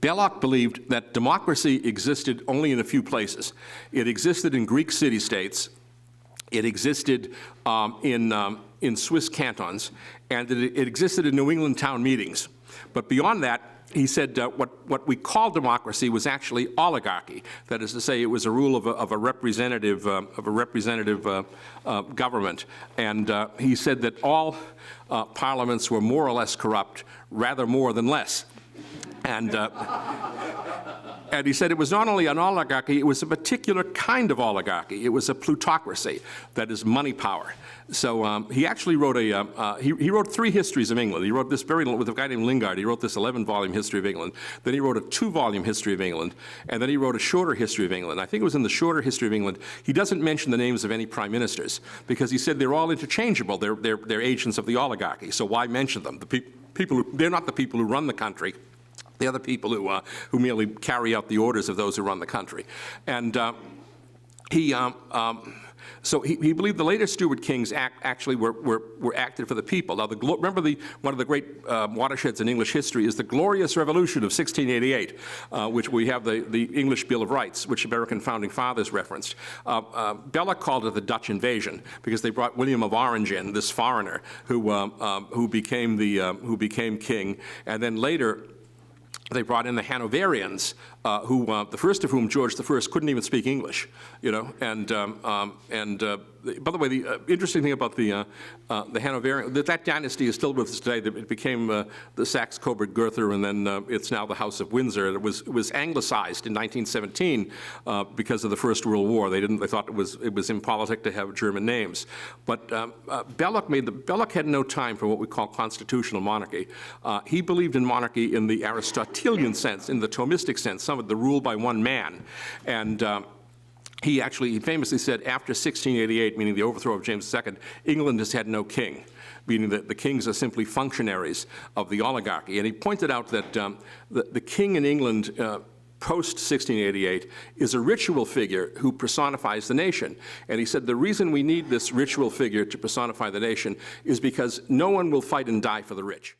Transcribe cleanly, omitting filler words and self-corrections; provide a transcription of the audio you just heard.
Belloc believed that democracy existed only in a few places. It existed in Greek city-states, it existed in Swiss cantons, and it existed in New England town meetings. But beyond that, he said what we call democracy was actually oligarchy. That is to say, it was a rule of a representative government. And he said that all parliaments were more or less corrupt, rather more than less. And he said it was not only an oligarchy, it was a particular kind of oligarchy. It was a plutocracy, that is money power. So he actually wrote he wrote 3 histories of England. He wrote this with a guy named Lingard. He wrote this 11-volume history of England. Then he wrote a 2-volume history of England. And then he wrote a shorter history of England. I think it was in the shorter history of England. He doesn't mention the names of any prime ministers because he said they're all interchangeable. They're agents of the oligarchy. So why mention them? They're not the people who run the country. They're the people who merely carry out the orders of those who run the country. And so he believed the later Stuart kings actually were acted for the people. Now, remember one of the great watersheds in English history is the Glorious Revolution of 1688, which we have the English Bill of Rights, which American founding fathers referenced. Belloc called it the Dutch invasion because they brought William of Orange in, this foreigner who became king, and then later they brought in the Hanoverians, the first of whom, George I, couldn't even speak English, and by the way, the interesting thing about the Hanoverian, that dynasty is still with us today. It became the Saxe-Coburg-Gotha, and then it's now the House of Windsor. It was anglicized in 1917 because of the First World War. They thought it was impolitic to have German names. But Belloc had no time for what we call constitutional monarchy. He believed in monarchy in the Aristotelian sense, in the Thomistic sense, some of the rule by one man, and. He famously said, after 1688, meaning the overthrow of James II, England has had no king, meaning that the kings are simply functionaries of the oligarchy. And he pointed out that the king in England post-1688 is a ritual figure who personifies the nation. And he said the reason we need this ritual figure to personify the nation is because no one will fight and die for the rich.